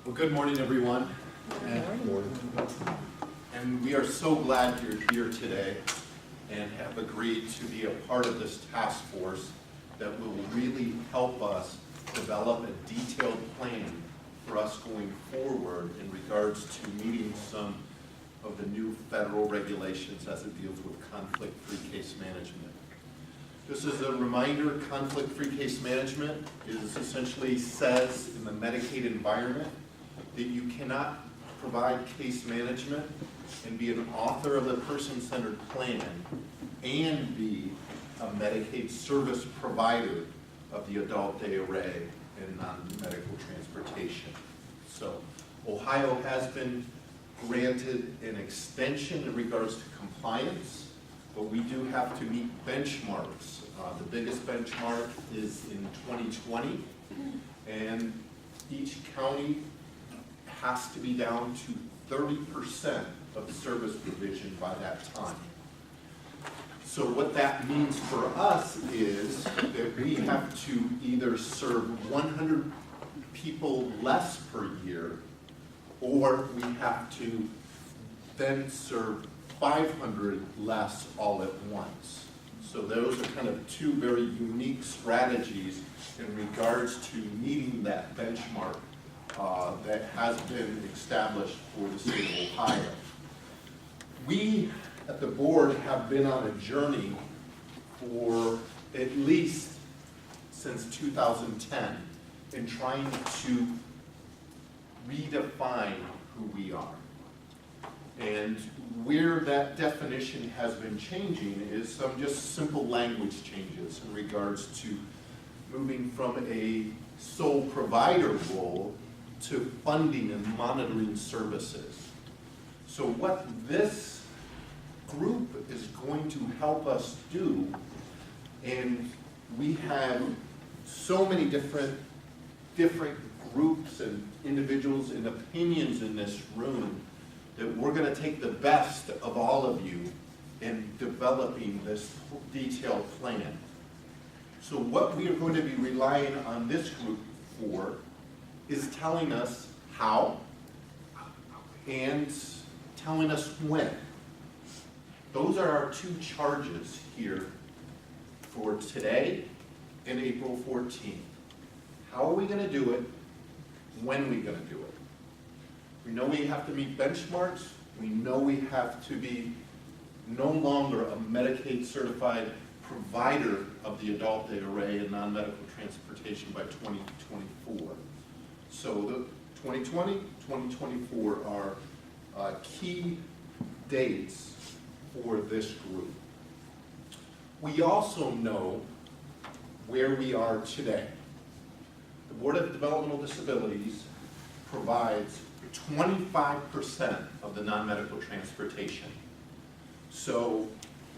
Well, good morning, everyone. And we are so glad you're here today and have agreed to be a part of this task force that will really help us develop a detailed plan for us going forward in regards to meeting some of the new federal regulations as it deals with conflict-free case management. Just as a reminder, conflict-free case management is essentially says in the Medicaid environment that you cannot provide case management and be an author of the person-centered plan and be a Medicaid service provider of the adult day array and non-medical transportation. So Ohio has been granted an extension in regards to compliance, but we do have to meet benchmarks. The biggest benchmark is in 2020, and each county has to be down to 30% of the service provision by that time. So what that means for us is that we have to either serve 100 people less per year, or we have to then serve 500 less all at once. So those are kind of two very unique strategies in regards to meeting that benchmark that has been established for the state of Ohio. We at the board have been on a journey for at least since 2010 in trying to redefine who we are. And where that definition has been changing is some just simple language changes in regards to moving from a sole provider role to funding and monitoring services. So what this group is going to help us do, and we have so many different groups and individuals and opinions in this room, that we're going to take the best of all of you in developing this detailed plan. So what we are going to be relying on this group for is telling us how and telling us when. Those are our two charges here for today and April 14th. How are we going to do it? When are we going to do it? We know we have to meet benchmarks. We know we have to be no longer a Medicaid certified provider of the adult day array and non-medical transportation by 2024. So the 2020, 2024 are key dates for this group. We also know where we are today. The Board of Developmental Disabilities provides 25% of the non-medical transportation. So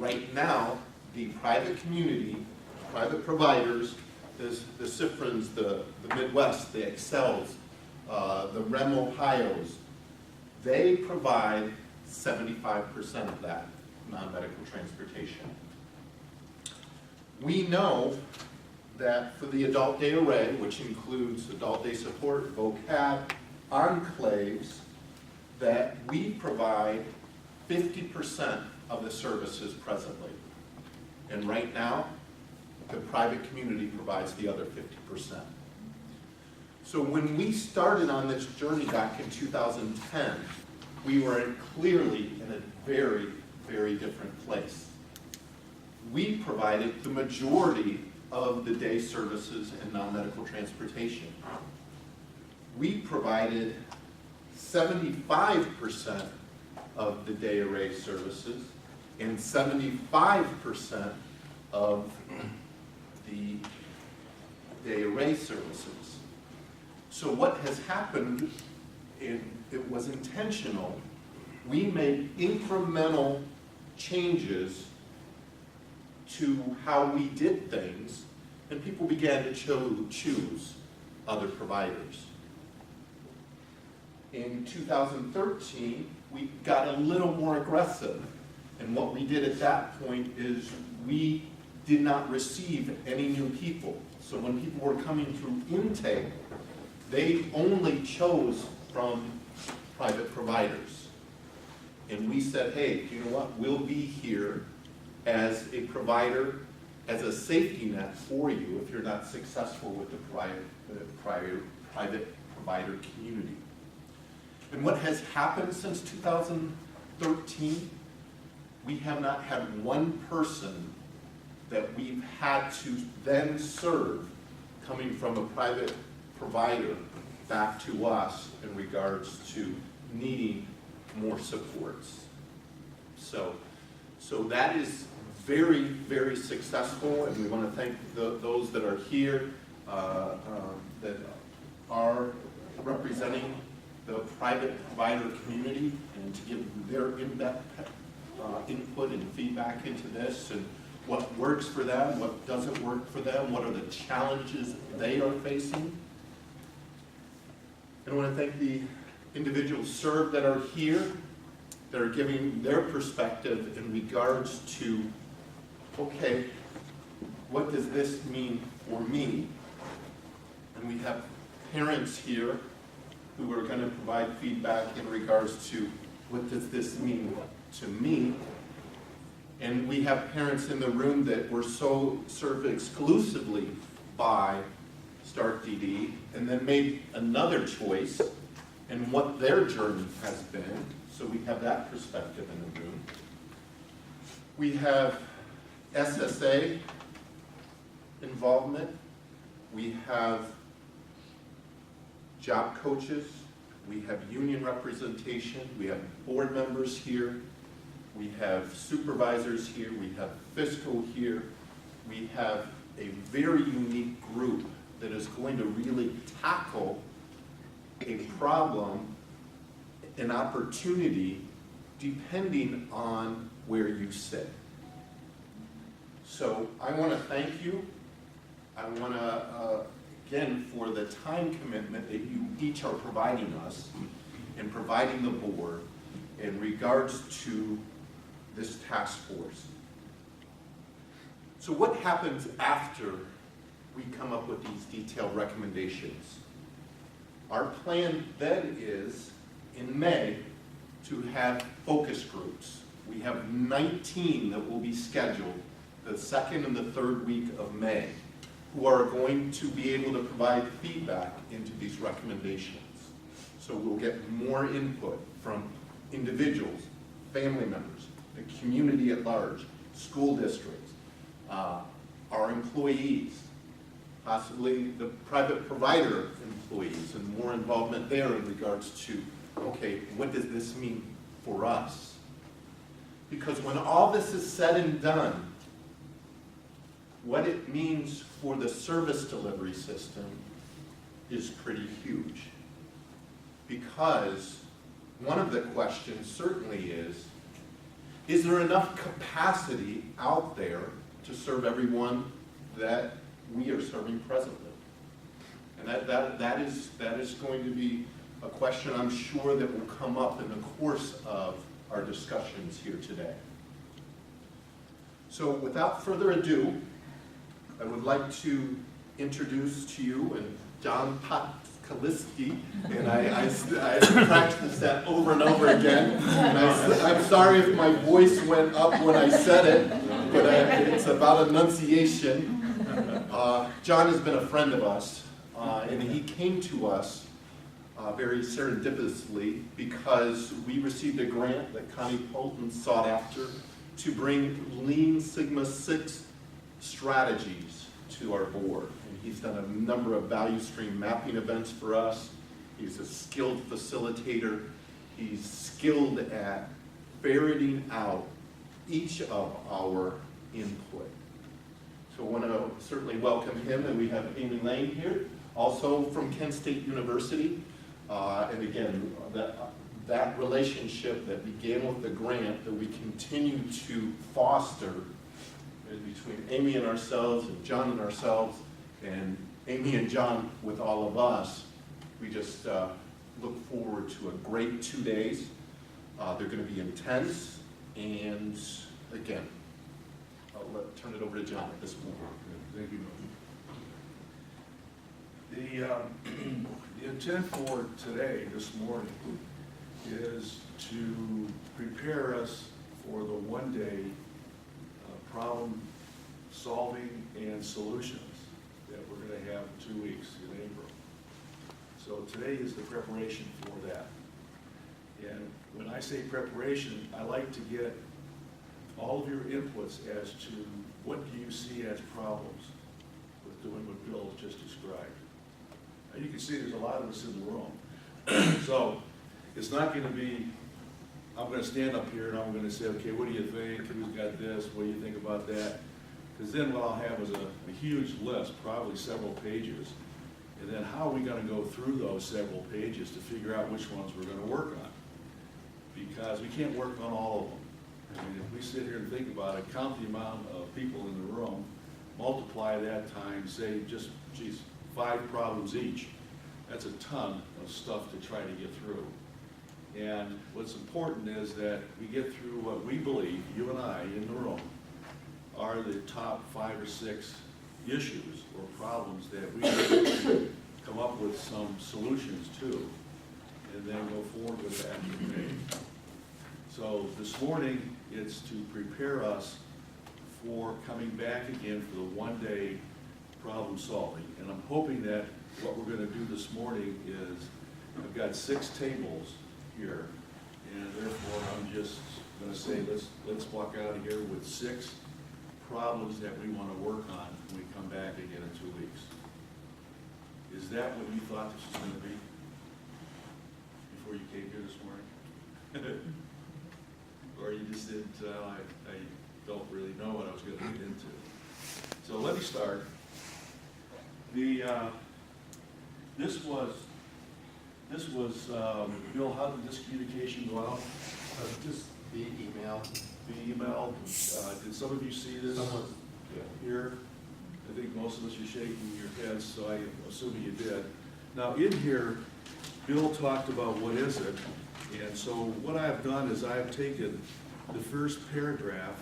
right now, the private community, private providers, the Cifrins, the Midwest, the Excels, the REM Ohios, they provide 75% of that non-medical transportation. We know that for the adult day array, which includes adult day support, vocab, enclaves, that we provide 50% of the services presently. And right now, the private community provides the other 50%. So when we started on this journey back in 2010, we were clearly in a very, very different place. We provided the majority of the day services and non-medical transportation. We provided 75% of the day array services and 75% of the day array services. So what has happened, and it was intentional, we made incremental changes to how we did things, and people began to choose other providers. In 2013, we got a little more aggressive, and what we did at that point is we did not receive any new people. So when people were coming through intake, they only chose from private providers. And we said, hey, you know what, we'll be here as a provider, as a safety net for you if you're not successful with the private provider community. And what has happened since 2013, we have not had one person that we've had to then serve coming from a private provider back to us in regards to needing more supports. So that is very, very successful, and we want to thank those that are here that are representing the private provider community and to give their in-depth input and feedback into this and what works for them, what doesn't work for them, what are the challenges they are facing. And I want to thank the individuals served that are here, that are giving their perspective in regards to, okay, what does this mean for me? And we have parents here who are going to provide feedback in regards to what does this mean to me? And we have parents in the room that were so served exclusively by Start DD and then made another choice and what their journey has been. So we have that perspective in the room. We have SSA involvement. We have job coaches. We have union representation. We have board members here. We have supervisors here. We have fiscal here. We have a very unique group that is going to really tackle a problem, an opportunity, depending on where you sit. So I want to thank you. I want to, again, for the time commitment that you each are providing us and providing the board in regards to this task force. So what happens after we come up with these detailed recommendations? Our plan then is, in May, to have focus groups. We have 19 that will be scheduled the second and the third week of May, who are going to be able to provide feedback into these recommendations. So we'll get more input from individuals, family members, the community at large, school districts, our employees, possibly the private provider employees, and more involvement there in regards to, okay, what does this mean for us? Because when all this is said and done, what it means for the service delivery system is pretty huge. Because one of the questions certainly is there enough capacity out there to serve everyone that we are serving presently? And that is going to be a question I'm sure that will come up in the course of our discussions here today. So without further ado, I would like to introduce to you and John Kaliski, and I practiced that over and over again. And I'm sorry if my voice went up when I said it, but it's about enunciation. John has been a friend of us, and he came to us very serendipitously because we received a grant that Connie Polton sought after to bring Lean Sigma 6 strategies to our board. And he's done a number of value stream mapping events for us. He's a skilled facilitator. He's skilled at ferreting out each of our input. So I want to certainly welcome him, and we have Amy Lane here, also from Kent State University. And again, that relationship that began with the grant that we continue to foster between Amy and ourselves, and John and ourselves, and Amy and John with all of us. We just look forward to a great 2 days. They're going to be intense, and again, I'll turn it over to John at this point. Thank you. The intent for today, this morning, is to prepare us for the one-day problem solving and solutions that we're going to have in 2 weeks in April. So today is the preparation for that. And when I say preparation, I like to get all of your inputs as to what do you see as problems with doing what Bill just described. Now you can see there's a lot of us in the room. So it's not going to be, I'm going to stand up here and I'm going to say, okay, what do you think? Who's got this? What do you think about that? Because then what I'll have is a huge list, probably several pages. And then how are we going to go through those several pages to figure out which ones we're going to work on? Because we can't work on all of them. I mean, if we sit here and think about it, count the amount of people in the room, multiply that times, say, just, geez, 5 problems each. That's a ton of stuff to try to get through. And what's important is that we get through what we believe, you and I in the room, are the top 5 or 6 issues or problems that we need to come up with some solutions to, and then go forward with that in May. So this morning, it's to prepare us for coming back again for the one-day problem solving. And I'm hoping that what we're going to do this morning is, I've got 6 tables here, and therefore I'm just going to say, let's walk out of here with 6 problems that we want to work on when we come back again in 2 weeks. Is that what you thought this was going to be before you came here this morning? Or you just didn't, I don't really know what I was going to get into. So let me start. This was Bill, how did this communication go out? Just via email. Via email. Did some of you see this here? I think most of us are shaking your heads, so I assume you did. Now in here, Bill talked about what is it, and so what I've done is I've taken the first paragraph,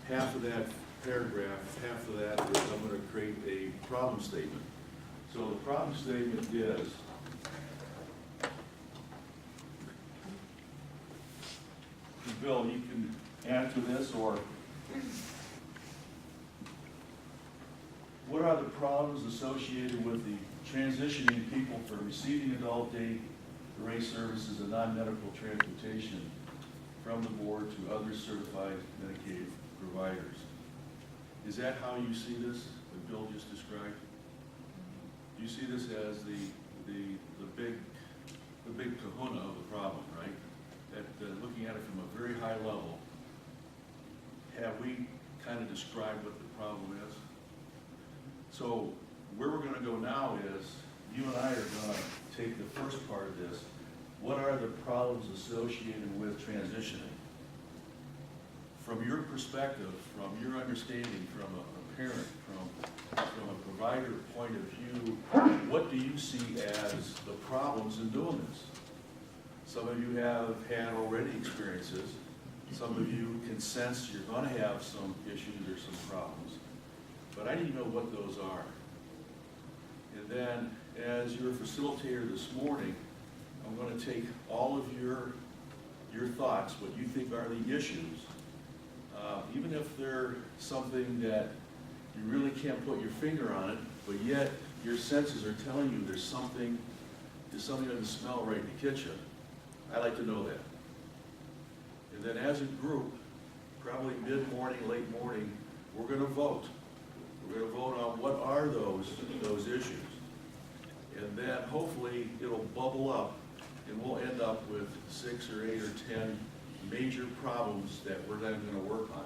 half of that paragraph, half of that is I'm going to create a problem statement. So the problem statement is, Bill, you can add to this, or what are the problems associated with the transitioning people from receiving adult day array services and non-medical transportation from the board to other certified Medicaid providers? Is that how you see this, that Bill just described? Do you see this as the big kahuna of the problem, right? That looking at it from a very high level, have we kind of described what the problem is? So where we're going to go now is, you and I are going to take the first part of this. What are the problems associated with transitioning? From your perspective, from your understanding, from a parent, from a provider point of view, what do you see as the problems in doing this? Some of you have had already experiences. Some of you can sense you're going to have some issues or some problems. But I need to know what those are. And then, as your facilitator this morning, I'm going to take all of your thoughts, what you think are the issues, even if they're something that you really can't put your finger on it, but yet your senses are telling you there's something doesn't smell right in the kitchen. I like to know that. And then as a group, probably mid-morning, late morning, we're going to vote. We're going to vote on what are those issues. And then hopefully it'll bubble up and we'll end up with 6 or 8 or 10 major problems that we're then going to work on.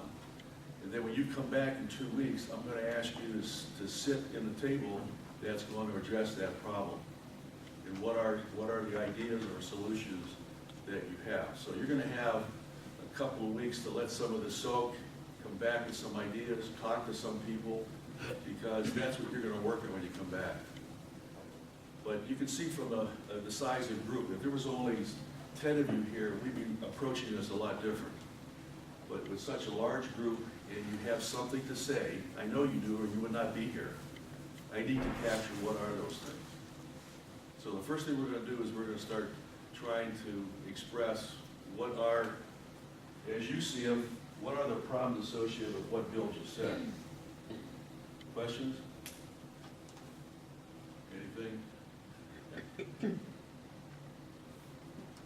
And then when you come back in 2 weeks, I'm going to ask you to sit in the table that's going to address that problem. And what are the ideas or solutions that you have. So you're going to have a couple of weeks to let some of this soak, come back with some ideas, talk to some people, because that's what you're going to work on when you come back. But you can see from the size of the group, if there was only 10 of you here, we'd be approaching this a lot different. But with such a large group, and you have something to say, I know you do, or you would not be here. I need to capture what are those things. So the first thing we're gonna do is we're gonna start trying to express what are, as you see them, what are the problems associated with what Bill just said? Questions? Anything?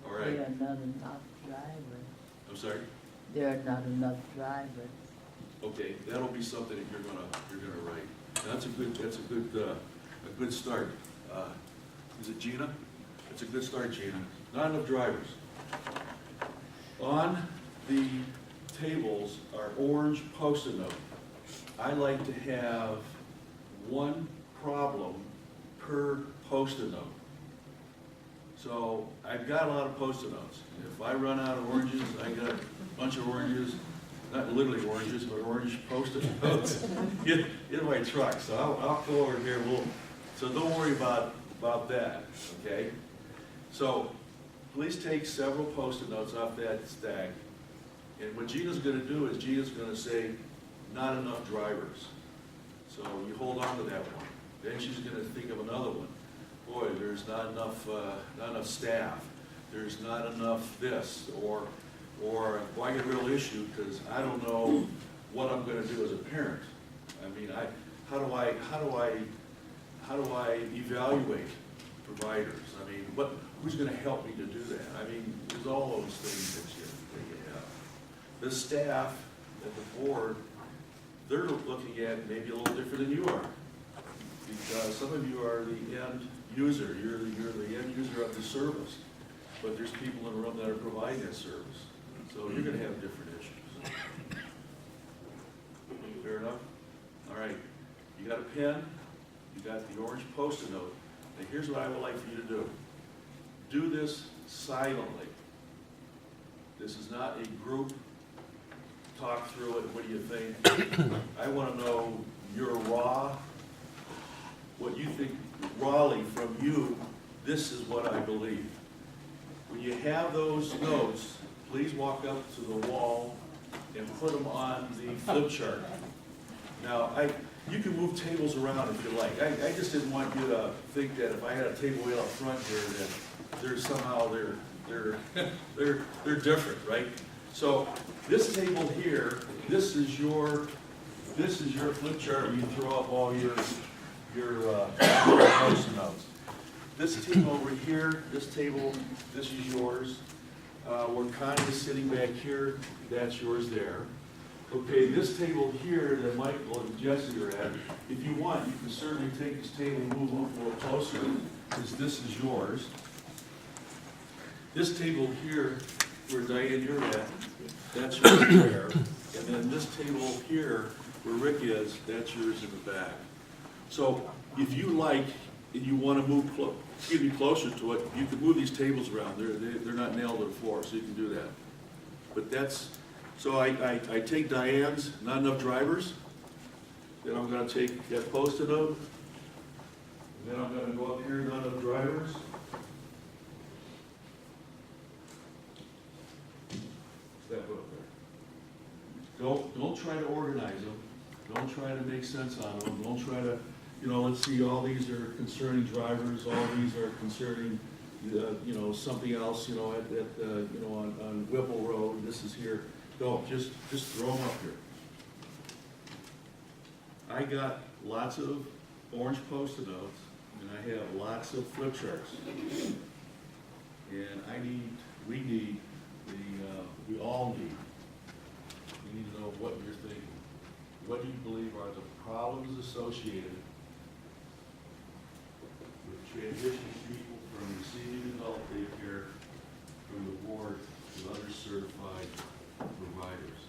All right, There are not enough drivers. I'm sorry? There are not enough drivers. Okay, that'll be something that you're gonna write. And that's a good start. Is it Gina? It's a good start, Gina. Not enough drivers. On the tables are orange Post-it note. I like to have one problem per Post-it note. So I've got a lot of Post-it notes. If I run out of oranges, I got a bunch of oranges, not literally oranges, but orange Post-it notes in my truck. So I'll go over here. So don't worry about that, okay? So please take several Post-it notes off that stack. And what Gina's gonna do is Gina's gonna say, not enough drivers. So you hold on to that one. Then she's gonna think of another one. Boy, there's not enough staff. There's not enough this, or well, I get a real issue because I don't know what I'm gonna do as a parent. I mean, how do I evaluate providers? I mean, who's gonna help me to do that? I mean, there's all those things that you have. The staff at the board, they're looking at maybe a little different than you are. Because some of you are the end user, you're the end user of the service. But there's people in the room that are providing that service. So you're gonna have different issues. Fair enough? All right, you got a pen, you got the orange Post-it note. Now here's what I would like for you to do. Do this silently. This is not a group talk through it, what do you think? I wanna know your what you think rawly from you, this is what I believe. When you have those notes, please walk up to the wall and put them on the flip chart. Now, you can move tables around if you like. I just didn't want you to think that if I had a table way up front here, that they're somehow they're different, right? So this table here, this is your flip chart where you throw up all your Post-it notes. This table over here, this is yours. Where Connie is sitting back here, that's yours there. Okay, this table here that Michael and Jesse are at, if you want, you can certainly take this table and move a little closer, because this is yours. This table here, where Diane you're at, that's yours there. And then this table here, where Rick is, that's yours in the back. So if you like, and you want to move closer to it, you can move these tables around. They're not nailed to the floor, so you can do that. But so I take Diane's, not enough drivers. Then I'm going to take that Post-it note. Then I'm going to go up here, not enough drivers. That up there. Don't try to organize them. Don't try to make sense out of them. Don't try to, let's see, all these are concerning drivers, all these are concerning, something else, on Whipple Road, this is here. Don't, just throw them up here. I got lots of orange Post-it notes, and I have lots of flip charts. And we all need to know what you're thinking. What do you believe are the problems associated with transitioning people from receiving adult daycare from the board to other certified providers?